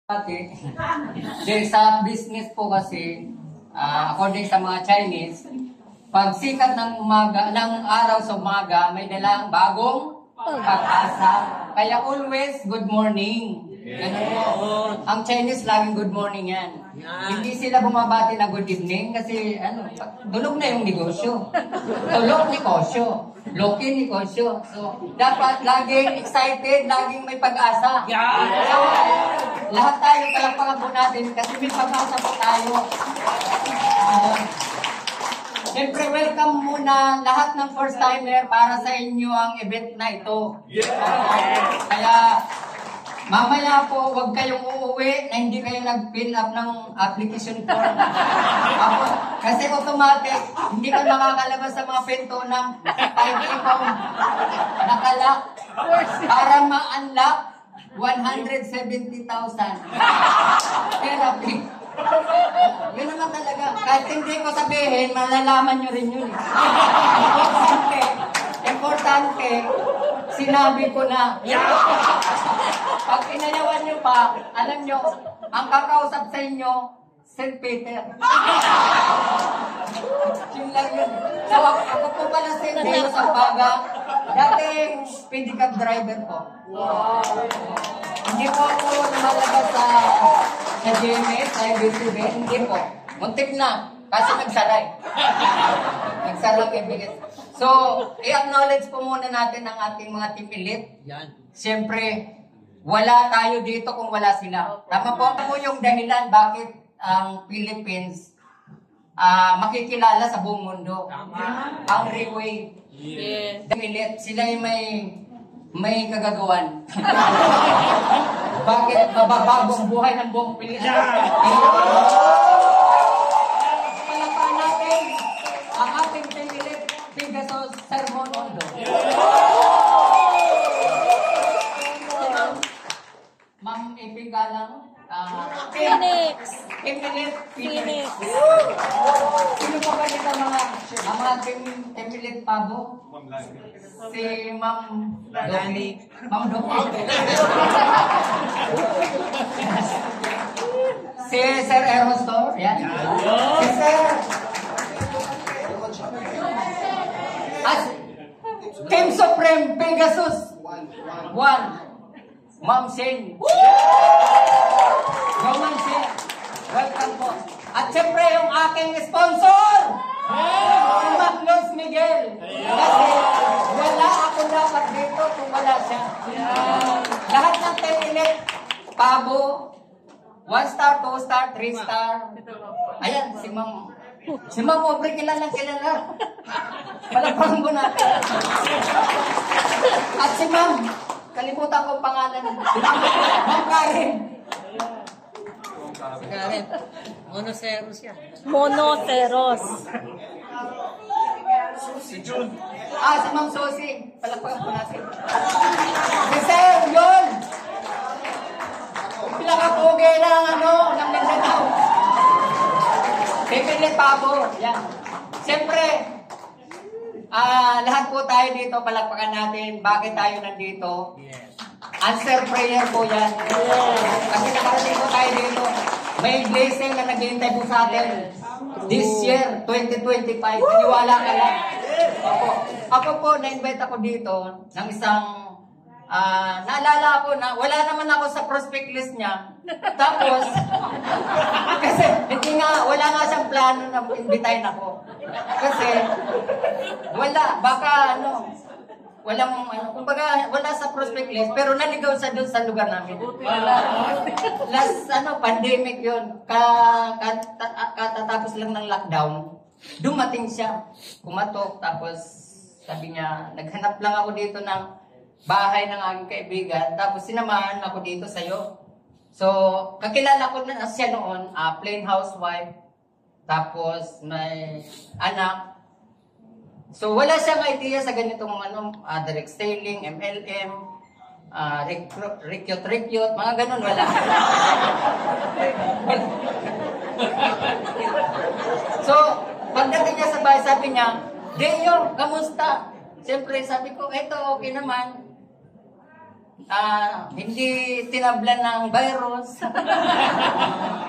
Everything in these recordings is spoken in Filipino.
Sa business po kasi, according sa mga Chinese, pag sikat ng umaga, ng araw sa umaga, may dalang bagong pag-asa. Kaya always good morning. Ganun po. Ang Chinese laging good morning yan. Hindi sila bumabati na good evening kasi dulog na yung negosyo. Tulog negosyo. Loki negosyo. So, dapat laging excited, laging may pag-asa. So, lahat tayo palakpakan po natin kasi may pag-asa po tayo. Siyempre, welcome muna lahat ng first-timer para sa inyo ang event na ito. Kaya, mamaya po, huwag kayong uuwi na hindi kayo nag-fill up ng application form. Kasi automatic, hindi ka makakalabas sa mga pinto ng time income. Nakalak para ma-unlock 170,000. Therapy. Yun naman talaga. Kahit hindi ko sabihin, malalaman nyo rin yun. Importante, sinabi ko na. Pag inayawan nyo pa, alam nyo, ang kakausap sa inyo, St. Peter. Yun lang yun. So, ako po pala si Deo Sampaga, dating pedicab driver po. Hindi po ako lumalabas sa GMS, sa IBCB, hindi po. Muntik na, kasi nagsaray. Nagsarang ibilis. So, i-acknowledge po muna natin ang ating mga team elite. Siyempre, wala tayo dito kung wala sila. Tama po ako yung dahilan bakit ang Philippines makikilala sa buong mundo. Ang Railway. Team elite, sila yung may kagagawan. Bakit mababago ang buhay ng buong Pilipinas? Palapakan natin ang ating team elite, Pegasus Sermonondo. Ma'am, ipiga lang. Phoenix. Phoenix. Sino pa ba dito mga team elite pabo? Si Ma'am Dani. Ma'am Doki. Si Sir Erostor. Yan. Si Sir. Team Supreme Pegasus. One. Ma'am Shane. Go Ma'am Shane. Welcome po. At siyempre yung aking sponsor. Si Ma'am Luz Miguel. Kasi wala ako dapat dito kung wala siya. Lahat ng team elite, Pabo, 1 star, 2 star, 3 star. Ayan, si Ma'am Aubrey, kilalang kilala. Palakpakan ko natin. At si Ma'am, kalimutan ko ang pangalan. Ma'am Karen. Monoceros yan. Monoceros. Si June. Si Ma'am Sosi. Palakpakan ko natin. Si Sir, yun. Pinakapugi ng ng Mindanao. Pipilit Pabo. Yan. Siyempre, lahat po tayo dito, palakpakan natin. Bakit tayo nandito? Answer prayer po yan. Kasi nakarating po tayo dito. May blessing na naghihintay po sa atin. This year, 2025. Maniwala ka lang. Ako po, na-invite ako dito ng isang, naalala ko na wala naman ako sa prospect list niya. Tapos, kasi wala nga siyang plano na invitahin ako. Kasi, wala, baka kumbaga, wala sa prospect list, pero naligaw sa doon sa lugar namin. Last, pandemic yun. Katatapos lang ng lockdown, dumating siya, kumatok, tapos sabi niya, naghanap lang ako dito ng bahay ng aking kaibigan, tapos sinamahan ako dito sa'yo. So, kakilala ko na siya noon, plain housewife, tapos may anak. So, wala siyang idea sa ganitong direct selling, MLM, recruit, mga ganun, wala. So, pagdating niya sa bahay, sabi niya, Deo, kamusta? Siyempre, sabi ko, eto, okay naman. hindi tinablan ng virus.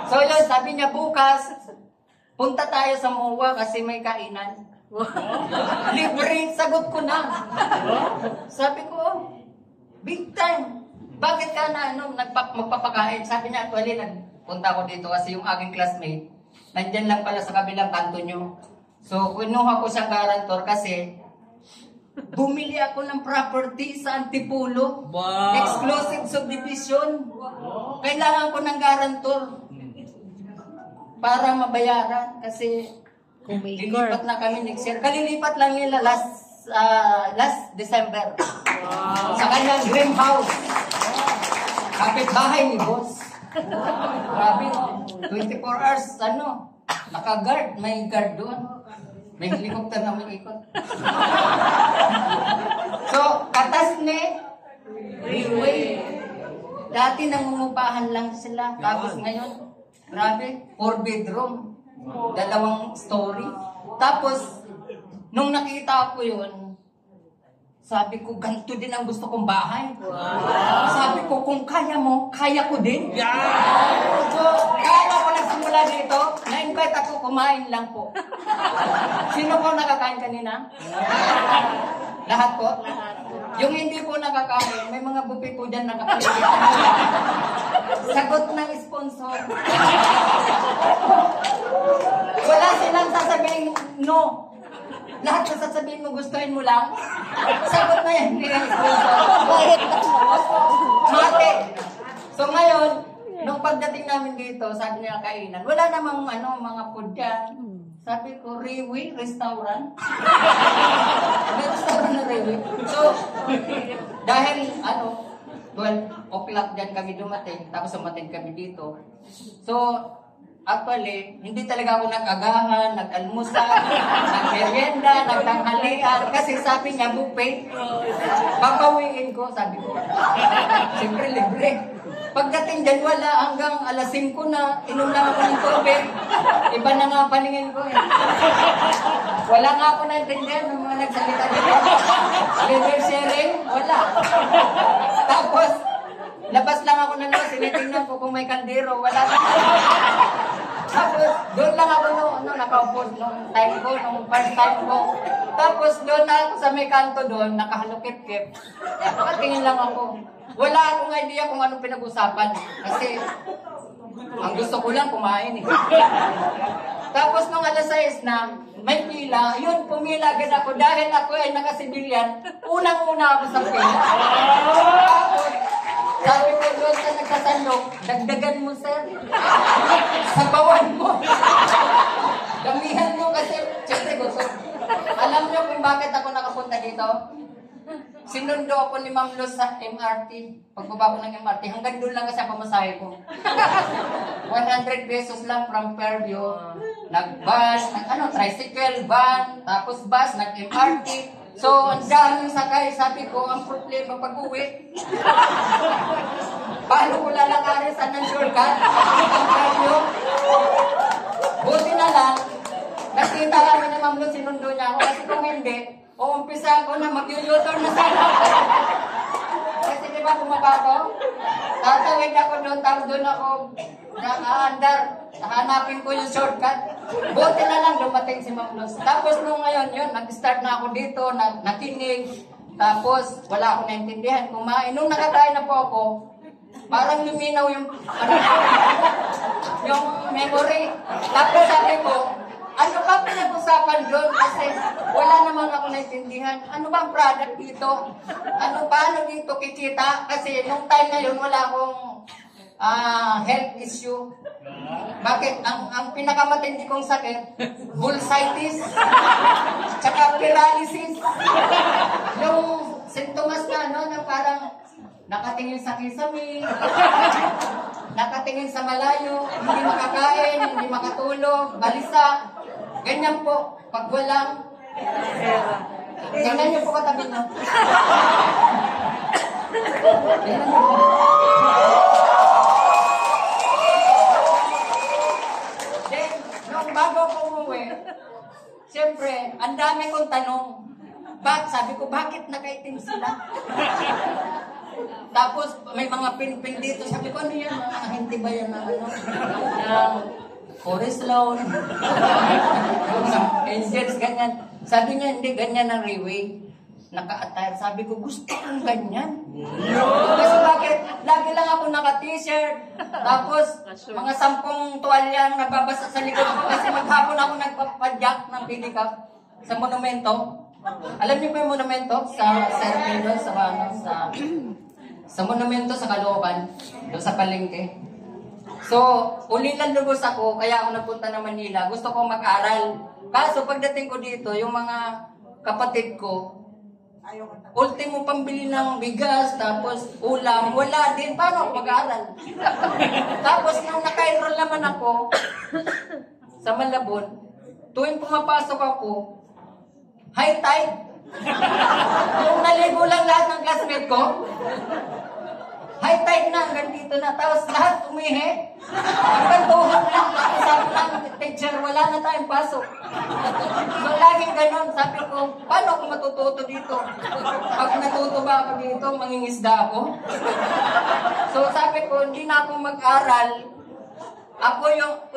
So yun, sabi niya bukas, punta tayo sa MOA kasi may kainan. Libre, sagot ko na. Sabi ko, big time. Bakit ka na magpapakain? Sabi niya, actually, nagpunta ko dito kasi yung aking classmate, nandyan lang pala sa kabilang kanto nyo. So, kinuha ko siyang garantor kasi bumili ako ng property sa Antipolo. Wow. Exclusive subdivision. Kailangan ko ng garantor para mabayaran kasi lilipat na kami next year. Kalilipat lang nila last December. Sa kanyang dream house. Kapit-bahay ni boss. Grabe, no? 24 hours, naka-guard. May guard doon. May helicopter na may ikot. So, katas ni Freeway. Dati nangungupahan lang sila. Tapos ngayon, grabe, 4 bedroom. 2 story. Tapos, nung nakita ko yun, sabi ko, ganito din ang gusto kong bahay. Sabi ko, kung kaya mo, kaya ko din. So, kaya ako nagsimula dito, na-invite ako, kumain lang po. Sino po nakakain kanina? Lahat po? Yung hindi po nakakain, may mga buffet po dyan nakapaligid. Sagot ng sponsor. Wala silang sasabihin, no. Lahat na sasabihin mo, gustuhin mo lang. Sagot na yan, hindi yung sponsor. Mate. So ngayon, nung pagdating namin dito, sabi niya kainan, wala namang mga food dyan. Sabi ko, Riwi, restaurant. May restaurant na Riwi. So, dahil 12 o'clock dyan kami dumating, tapos dumating kami dito. So, actually, hindi talaga ako nag-agahan, nag-almusal, nag-merienda, nagtanghalian, kasi sabi niya, buffet. Papawiin ko, sabi ko. Siyempre, libre. Pagdating dyan, wala, hanggang alas 5 na, inom lang ako ng tubig. Iba na nga paningin ko eh. Wala nga ako naintindihan ng mga nagsalita dito. Libre sharing, wala. Tapos, labas lang ako ng loob, sinitingnan ko kung may kaldero, wala na. Tapos, doon lang ako nakaupo nung time ko, nung first time ko. Tapos, doon na ako sa may kanto doon, nakahalukip-kip. Nakatingin lang ako. Wala akong idea kung anong pinag-usapan. Kasi, ang gusto ko lang kumain eh. Tapos, nung alas 6 na, may pila, yun, pumila agad ako. Dahil ako ay nakasibilyan, unang-una ako sa pila. Tapos, sabi ko doon sa nagsasalok, dagdagan mo, sir. Sabawan mo. Damihan mo kasi, siyempre gusto. Alam niyo kung bakit ako nakapunta dito? Sinundo ako ni Ma'am Luz sa MRT. Pagbaba ko ng MRT, hanggang doon lang kasi ang pamasahe ko. 100 pesos lang from Fairview. Nag-bus, tricycle, van, tapos bus, nag-MRT. So, ang daming sakay, sabi ko, ang problema pag-uwi. Paano ko lalakarin sa ng shortcut? Buti na lang, nakita kami ni Ma'am Luz, sinundo niya ako. Kasi kung hindi, umpisa ako na mag-u-turn na sana. Kasi di ba bumaba ko? Tatawid ako doon, tapos doon ako nakaandar. Hanapin ko yung shortcut. Buti na lang dumating si Ma'am Luz. Tapos nung ngayon yun, nag-start na ako dito, nakinig. Tapos wala akong naintindihan, kumain. Nung nakakain na po ako, parang luminaw yung memory. Tapos sabi ko, ano ba pinag-usapan doon? Kasi wala naman ako naintindihan. Ano ba ang product dito? Paano dito kikita? Kasi nung time na yun, wala akong health issue. Bakit? Ang pinakamatindi kong sakit, bursitis, tsaka paralysis. Yung sintomas na parang nakatingin sa kisame, nakatingin sa malayo, hindi makakain, hindi makatulog, balisa. Ganyan po, pag walang tingnan niyo po katabi niyo. Tingnan niyo po. Then, nung bago ko umuwi, siyempre, ang dami kong tanong. Sabi ko, bakit nakaitim sila? Tapos may mga pin-pin dito. Sabi ko, ano yan? Mga hindi ba yan na ano? Yung forest lawn. Engines, ganyan. Sabi niya, hindi, ganyan ang Riway. Naka-attire. Sabi ko, gusto kong ganyan. Kasi bakit? Lagi lang ako naka-t-shirt. Tapos, mga 10 tuwalya nagbabasa sa likod ko. Kasi maghapon ako nagpapadyak ng pedicab sa monumento. Alam niyo ba yung monumento? Sa Serpino, sa monumento sa Caloocan, doon sa Palengke. So, ulilan lubos ako, kaya ako napunta na Manila. Gusto ko mag-aral. Kaso pagdating ko dito, yung mga kapatid ko, ultimo pambili ng bigas, tapos ulam, wala din. Paano ako mag-aral? Tapos nung naka-enroll naman ako sa Malabon, tuwing pumapasok ako, high tide. Yung naligo lang lahat ng classmate ko, high tide na, hanggang dito na. Tapos lahat umihi. Hanggang tuhod lang. Tapos sabi lang, teacher, wala na tayong pasok. So laging ganon. Sabi ko, paano ako matututo dito? Pag natuto ba ako dito, mangingisda ako? So sabi ko, hindi na ako mag-aral. Ako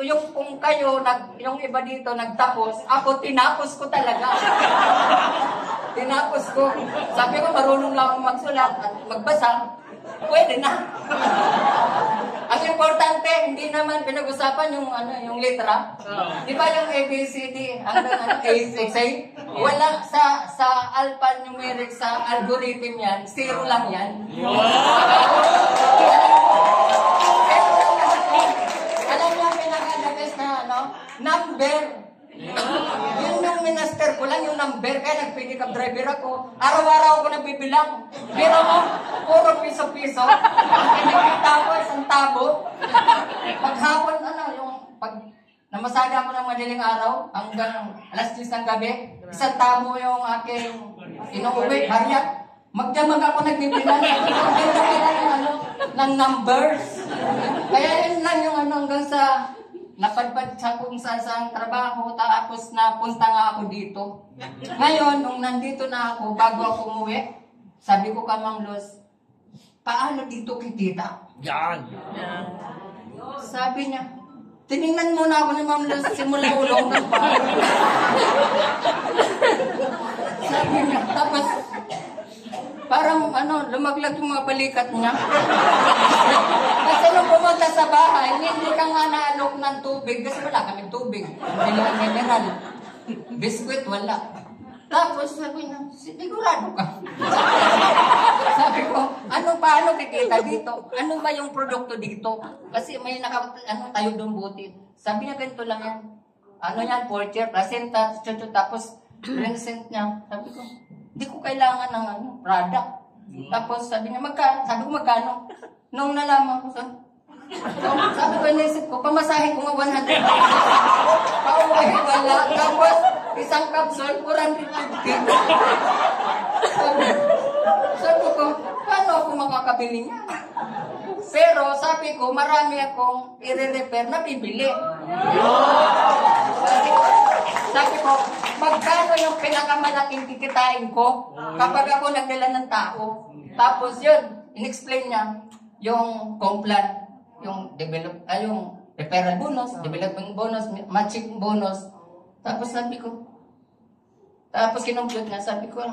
yung kung kayo, yung iba dito nagtapos, ako tinapos ko talaga. Tinapos ko. Sabi ko, marunong lang akong magsulat at magbasa. Pwede na. Ang importante, hindi naman pinag-usapan yung letra. Di ba yung ABCD, hanggang A? Wala sa alphanumeric, sa algorithm yan, 0 lang yan. Alam niyo ang pinaka-the-best na number. Yun yung minister ko lang, yung number. Kaya nag-pedicab driver ako. Araw-araw ako nagbibilang. Pero mo, puro piso-piso. Nakikita ko isang tabo. Paghapon, pag namasada ako ng madaling araw, hanggang alas 10 ng gabi, isang tabo yung aking inuuwi, barya. Magdamag ako nagbibilang. Ng numbers. Kaya yun lang yung hanggang sa napadpad sa kung saan trabaho, tapos napunta nga ako dito. Ngayon, nung nandito na ako, bago ako umuwi, sabi ko ka, Mang Los, paano dito kikita? Yan. Sabi niya, tinignan muna ako ni Ma'am Los, simula ulo hanggang paa. Sabi niya, tapos, parang lumaglag yung mga balikat niya. Kasi nung pumunta sa bahay, hindi ka nga naalok ng tubig kasi wala kaming tubig. Hindi lang mineral. Biskuit, wala. Tapos sabi niya, sigurado ka. Sabi ko, paano kikita dito? Ano ba yung produkto dito? Kasi may tayo doon buti. Sabi niya, ganito lang yan. Yan, porcher, placenta, tapos present niya. Sabi ko, hindi ko kailangan ng product. Tapos sabi niya, magkano? Nung nalaman ko, sabi ko, inisip ko, pamasahe ko nga 100 pesos. Pauwi, wala. Tapos, isang capsule, 450. Sabi ko, paano ako makakabili niya? Pero sabi ko, marami akong i-refer na bibili. Sabi ko, magkano yung pinakamalaking kikitain ko kapag ako nagdala ng tao? Tapos yun, in-explain niya yung complan, yung referral bonus, development bonus, matching bonus. Tapos sabi ko, kinumpute niya, sabi ko,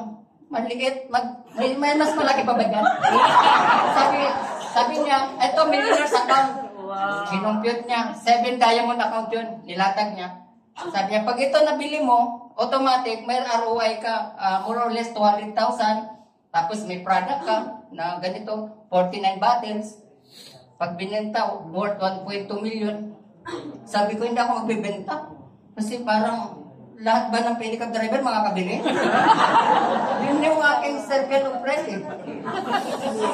maliit, may mas malaki pa ba yan? Sabi niya, eto, millionaire's account. Kinumpute niya, 7 diamond account yun, nilatag niya. Sabi niya, pag ito nabili mo, automatic, may ROI ka, more or less 200,000. Tapos may product ka na ganito, 49 bottles. Pag binenta, worth 1.2 million. Sabi ko, hindi ako magbibenta. Kasi parang lahat ba ng pedicab driver makakabili? Yun yung aking circle of friends eh.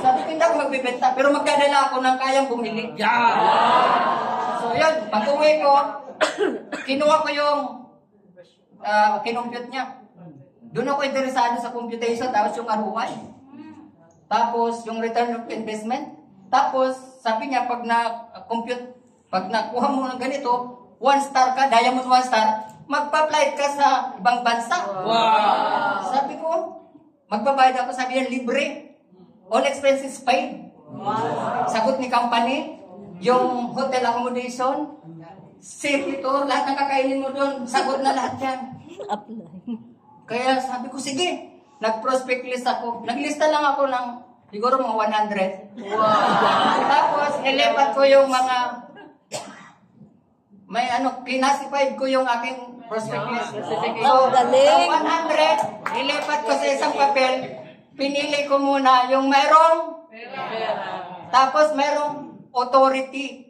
Sabi ko, hindi ako magbibenta. Pero magdadala ako ng kayang bumili. Yan. So yun, pag-uwi ko, kinuha ko yung kinumpute niya. Doon ako interesado sa computation, tapos yung ROI. Tapos yung return of investment. Tapos sabi niya, pag nakuha mo ng ganito, 1 star ka, diamond 1 star, magpa-flight ka sa ibang bansa. Wow. Sabi ko, magbabayad ako, sabi niya, libre. all expenses paid. Sagot ni company, yung hotel accommodation, servitor, lahat ng kakainin mo doon, sagot na lahat yan. Kaya sabi ko, sige, nag-prospect list ako. Naglista lang ako ng siguro mga 100. Tapos, nilipat ko yung mga, classified ko yung aking prospect list. So, galing. ang 100, nilipat ko sa isang papel, pinili ko muna yung mayroong, tapos mayroong authority.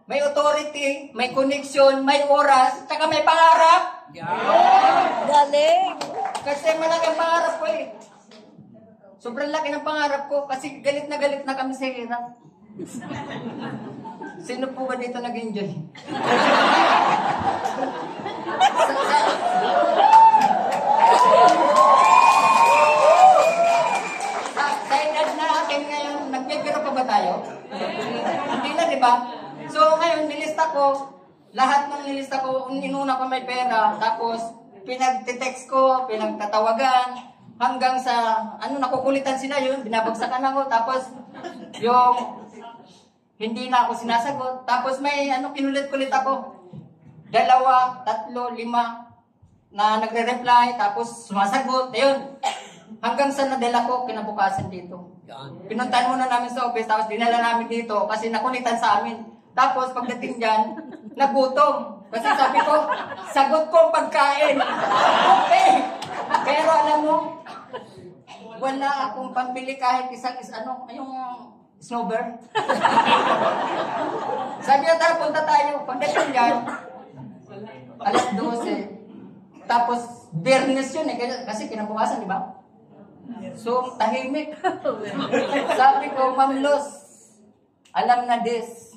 May authority, may connection, may oras, tsaka may pangarap. Galing. Kasi malaki ang pangarap ko eh. Sobrang laki ng pangarap ko kasi galit na kami sa hirap. Sino po ba dito nag-enjoy? Sa edad na natin ngayon, nagbibiro pa ba tayo? Hindi na, di ba? So ngayon, nilista ko, lahat ng nilista ko, inuna ko may pera, tapos pinag-text ko, pinagtatawagan, hanggang sa, nakukulitan sila yun, binabagsakan ako, tapos yung, hindi na ako sinasagot, tapos may, kinulit-kulit ako, 2, 3, 5, na nagre-reply, tapos sumasagot, ayun, hanggang sa nadala ko, kinabukasan dito. Pinuntahan muna namin sa office, tapos dinala namin dito, kasi nakulitan sa amin. Tapos pagdating dyan, nagutom. Kasi sabi ko, sagot ko ang pagkain. Okay. Pero alam mo, wala akong pambili kahit isang, yung snowbird. Sabi niya, tara, punta tayo. Pagdating dyan, alas 12. Tapos, Biyernes yun eh, kasi kinabukasan, di ba? So, tahimik. Sabi ko, Ma'am Los, alam na this.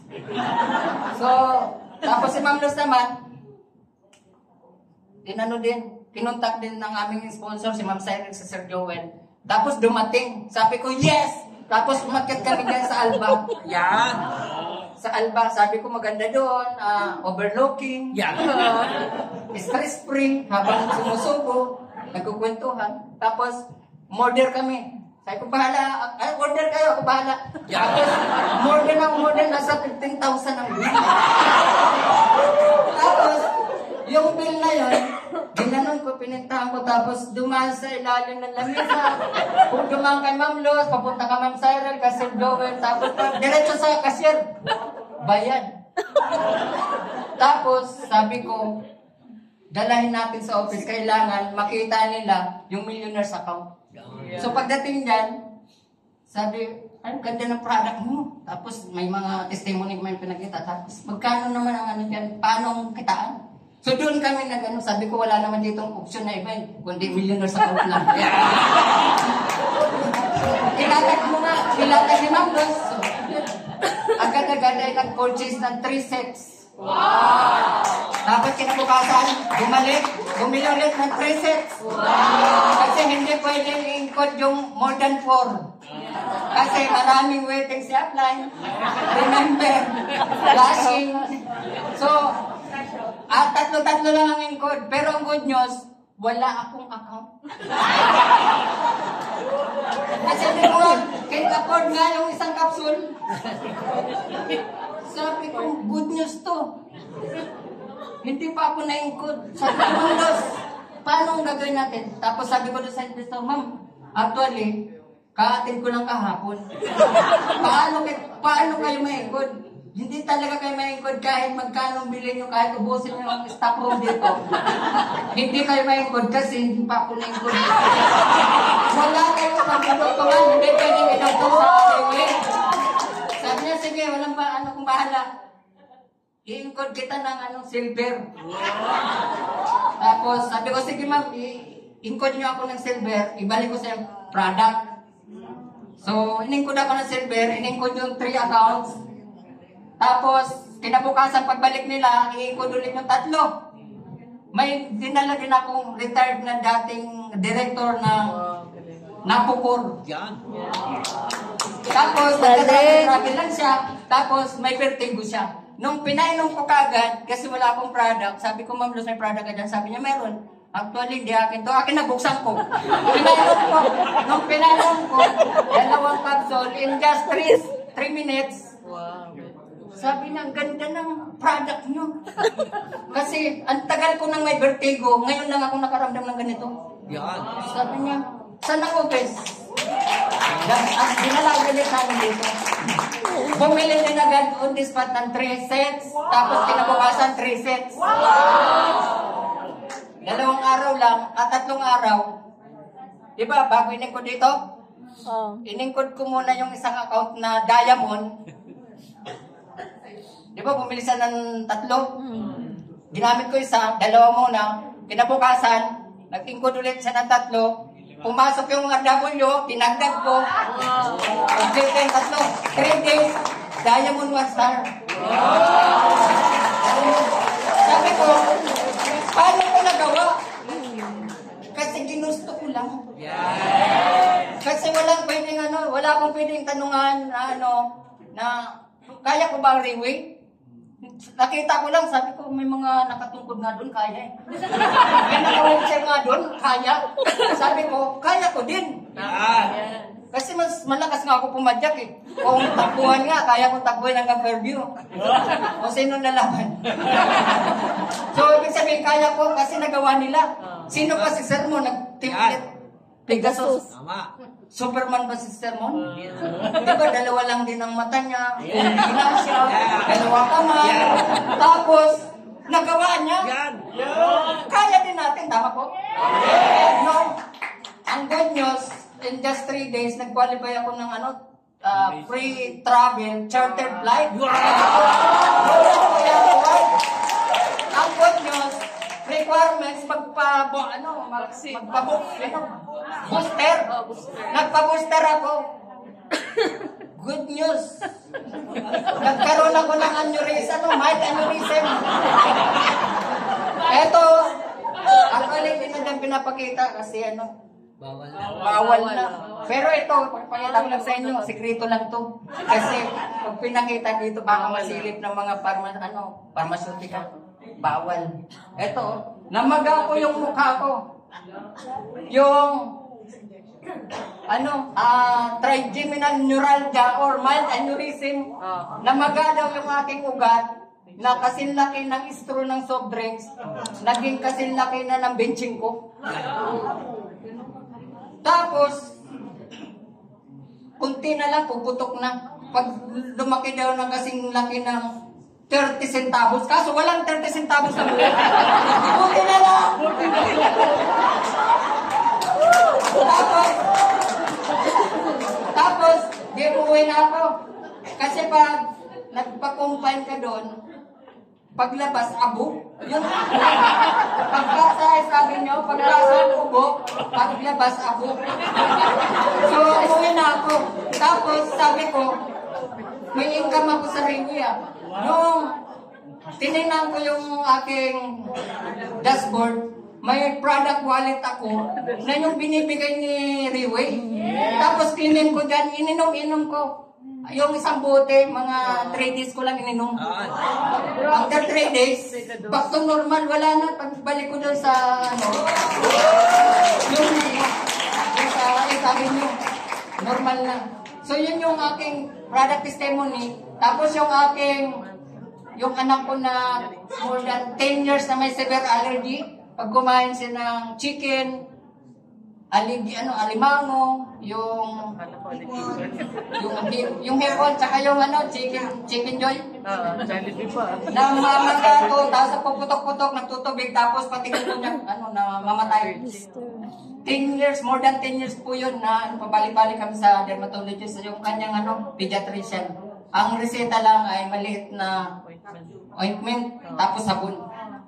So, tapos si Ma'am Luz naman, kinontak din ng aming sponsor, si Ma'am Cyril, si Sir Joel. Tapos dumating, sabi ko, yes! Tapos umakyat kami dyan sa Alba. Yan. Sa Alba, sabi ko maganda doon, overlooking, stress-free, habang sumusubo, nagkukwentuhan. Tapos, order kami. Sabi ko, bahala. Order kayo, ako bahala. Tapos, order, nasa 15,000 ang bill. Tapos, yung bill na yun, ginanon ko, pinintahan ko, tapos dumaan sa ilalim ng lamesa. Kung dumaan kay Ma'am Luz, papunta ka Ma'am Cyril, kasi Joel, tapos diretso sa cashier. Bayad. Tapos, sabi ko, dalahin natin sa office, kailangan makita nila yung millionaire's account. So pagdating dyan, sabi, ang ganda ng product mo. Tapos may mga testimony may pinakita. Tapos magkano naman ang dyan, paano kitaan? So doon kami sabi ko wala naman ditong option na iba, kundi millionaires account lang. Ilatag ni Ma'am Luz. So, agad-agad ay nag-purchase ng 3 sets. Wow! Dapat kinabukasan, bumili ulit ng 3 sets. Wow! Kasi hindi pwedeng i-encode yung more than 4. Kasi maraming waiting si upline. Remember, flashing. So, tatlo-tatlo lang ang encode. Pero ang good news, wala akong account. Kasi hindi ko afford nga yung isang capsule. Sabi ko, good news to. Hindi pa ako na-encode. Sabi ko, Ma'am Luz, paano ang gagawin natin? Tapos sabi ko doon sa investor, Ma'am, actually, ka-attend ko lang kahapon. Paano kayo ma-encode? Hindi talaga kayo ma-encode kahit magkano bilhin nyo, kahit ubusin nyo ang stock room dito. Hindi kayo ma-encode kasi hindi pa ako na-encode. Wala kayo pag-produktuhan, hindi pwedeng inauto sa akin. Sabi niya, sige, walang kung bahala. I-encode kita ng silver. Tapos, sabi ko, sige ma'am, i-encode niyo ako ng silver, ibalik ko sa product. So, in-encode ako ng silver, in-encode yung 3 accounts. Tapos, kinabukasan pagbalik nila, i-encode ulit yung 3. May dinala din akong retired na dating director ng Napukor. Yan. Tapos, nagka-travel lang siya. Tapos, may vertigo siya. Nung pinainom ko kagad, kasi wala akong product, sabi ko, Ma'am Luz, may product ka dyan. Sabi niya, meron. Actually, di akin to. Akin nabuksan ko. Pinainom ko. Nung pinainom ko, 2 capsule in just 3 minutes. Wow. Sabi niya, ang ganda ng product niyo. Kasi ang tagal ko nang may vertigo, ngayon lang ako nakaramdam ng ganito. Yan. Sabi niya, saan ako, guys? Dinala ulit sa amin dito. Bumili din agad on the spot ng 3 sets, tapos kinabukasan 3 sets. 2 araw lang, at 3 araw. Diba, bago iningkod dito, Oh. iningkod ko muna yung isang account na Diamond. Diba, bumili siya ng 3. Ginamit ko isa, 2 muna. Kinabukasan, nag-ingkod ulit siya ng 3. Pumasok yung W, tinagdag ko. Complete yung 3 days, Diamond 1 star. Sabi ko, paano ko nagawa? Kasi ginusto ko lang. Kasi wala akong pwedeng tanungan na kaya ko ba ang Riway? Nakita ko lang, sabi ko, may mga nakatungkod nga doon, kaya eh. May naka-wheelchair nga doon, kaya. Sabi ko, kaya ko din. Kasi mas malakas nga ako pumadyak eh. Kung takbuhan nga, kaya ko takbuhan hanggang Fairview. O sino nalaman? So, ibig sabihin, kaya ko kasi nagawa nila. Sino pa si Sir mo? Nag-template. Pegasus. Tama. Superman ba si Sir mo? Diba, 2 lang din ang mata niya. Hindi siya. 2 kamay. Tapos, nagawa niya. Yan. Kaya din natin, tama po? No. Ang good news, in just 3 days, nag-qualify ako ng free travel, chartered flight. Ang good news, requirements, magpa-book, booster. Nagpa-booster ako. Good news. Nagkaroon ako ng aneurysm, mild aneurysm. Eto, actually, hindi na din pinapakita kasi bawal na. Pero ito, pagpakita ko lang sa inyo, sekreto lang to. Kasi pag pinakita dito, baka masilip ng mga pharmaceutical. Bawal. Ito, namaga ko yung mukha ko. Yung trigeminal neuralgia or mild aneurysm. Namaga daw yung aking ugat na kasinlaki ng straw ng soft drinks, naging kasinlaki na ng benching ko. Tapos, kunti na lang, puputok na. Pag lumaki daw ng kasing laki ng 30 centavos. Kaso walang 30 centavos na buhay. Buti na lang. Tapos, di umuwi na ako. Kasi pag nagpa-confine ka doon, paglabas, abo. Yung pagkasa, sabi nyo, pagkasa, ubo, paglabas, abo. So, umuwi na ako. Tapos, sabi ko, may income ako sa Riway. Nung tinignan ko yung aking dashboard, may product wallet ako na yung binibigay ni Riway. Tapos klinin ko dyan, ininom ko. Yung isang bote, mga 3 days ko lang ininom. After 3 days, back to normal, wala na. Pagbalik ko doon sa, yung sabi nyo, normal na. So yun yung aking product testimony. Tapos yung anak ko na more than 10 years na may severe allergy, pag kumain siya ng chicken, alimango, yung hipon, tsaka yung chicken joy. Namamaga to, tapos puputok-putok, nagtutubig, tapos patingin ko niya, namamatay. 10 years, more than 10 years po yun na pabalik-balik kami sa dermatologist, yung kanyang pediatrician. Ang reseta lang ay maliit na ointment, tapos sabon.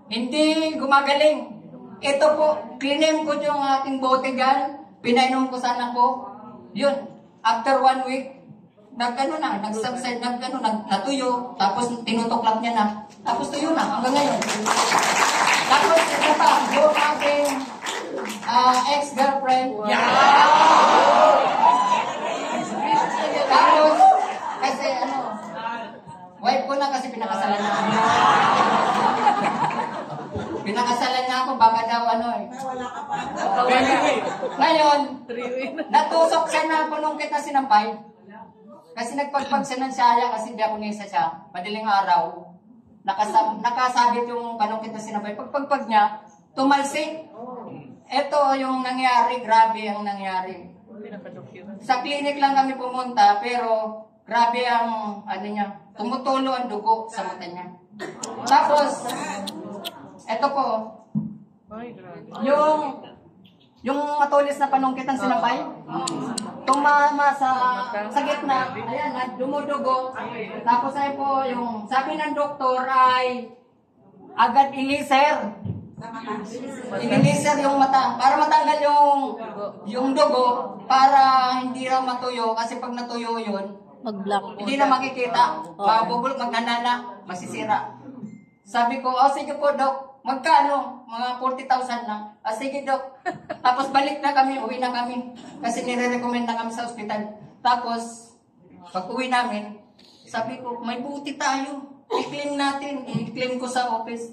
Hindi gumagaling. Ito po, klinin ko yung aking botegan, pinainom ko sa anak ko. Yun, after 1 week, nagsubside, natuyo, tapos tinutuklap niya na, tapos tuyo na, hanggang ngayon. Tapos ito pa, yung aking ex-girlfriend. Tapos, kasi wife ko na kasi pinakasalan niya ako. Pinakasalan niya ako baka daw ano eh. Ngayon, natusok siya na punong kita sinampay. Kasi nagpagpag siya ng saya kasi hindi ako nisa siya. Madaling araw. Nakasabit yung panong kita sinampay. Pagpagpag niya, tumalsik. Ito yung nangyari, grabe ang nangyari. Sa clinic lang kami pumunta, pero grabe ang ano niya, tumutulo ang dugo sa mata niya. Tapos, ito po, yung matulis na panungkit ang sinampay, tumama sa gitna, ayan, dumudugo. Tapos ay po, yung sabi ng doktor ay agad iliser. Iliser yung mata para matanggal yung dugo para hindi raw matuyo kasi pag natuyo yun Mag-block. hindi na makikita, mabubulok, magnanana, masisira. Sabi ko, sige po dok, magkano? Mga 40,000 lang. Sige dok. Tapos balik na kami, uwi na kami kasi nire-recommend na kami sa ospital. Tapos pag uwi namin, sabi ko, may buti tayo, i-claim natin. I-claim ko sa office.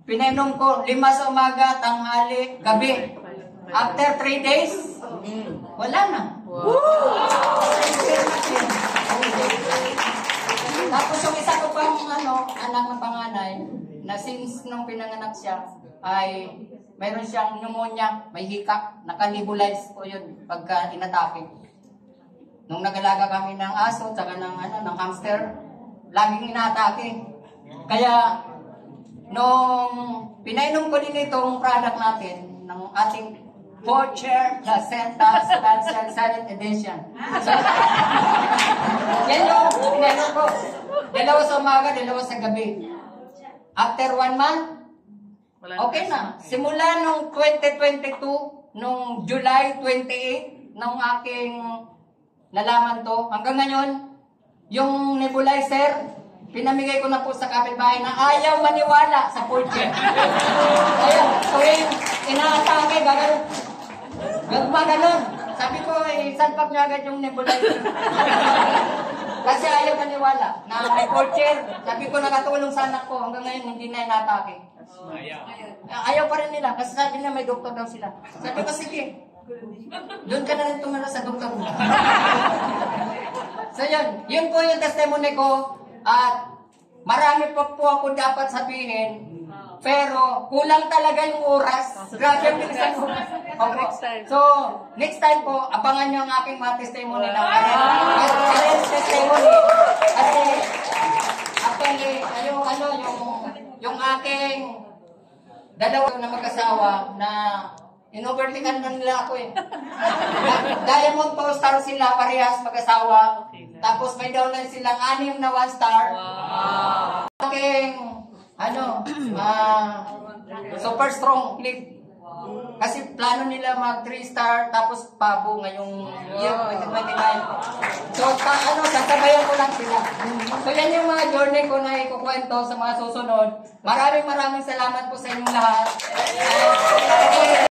Pinainom ko 5 sa umaga, tanghali, gabi. After 3 days, wala na. Tapos yung isa ko pang anak ng panganay, na since nung pinanganak siya, ay mayroon siyang pneumonia, may hika, naka-nebulize po yun pagka inatake. Nung nag-alaga kami ng aso, tsaka ng hamster, laging inatake. Kaya, nung pinainom ko din itong product natin, ng ating Forcher Placenta Stem Cell Edition. So, yan yung pinainom ko. 2 sa umaga, 2 sa gabi. After 1 month, okay na. Simula nung 2022, nung July 28, nung aking nalaman to, hanggang ngayon, yung nebulizer, pinamigay ko na po sa kapitbahay na ayaw maniwala sa Forcher. Ayun, tuwing inaatake, gano'n. Sabi ko, salpak niya agad yung nebulizer. Kasi ayaw maniwala na may Forcher. Sabi ko, nakatulong sa anak ko. Hanggang ngayon, hindi na inatake. Ayaw pa rin nila. Kasi sabi nila, may doktor daw sila. Sabi ko, sige. Doon ka na rin tumira sa doktor mo. So yun po yung testimony ko. At marami pa po ako dapat sabihin. Pero kulang talaga yung oras. Grabe ang bilisan ko. So, next time po, abangan nyo ang aking mga testimony na testimony. Kasi, actually, yung aking dalawa na mag-asawa na inovertikan na nila ako eh. Diamond 2 star sila, parehas mag-asawa. Tapos may downline silang 6 na 1 star. Aking, super strong clip. Kasi plano nila mag 3 star, tapos pabo ngayong year 2025. So, sasabayan ko lang sila. So, yan yung mga journey ko na ikukwento sa mga susunod. Maraming salamat po sa inyong lahat.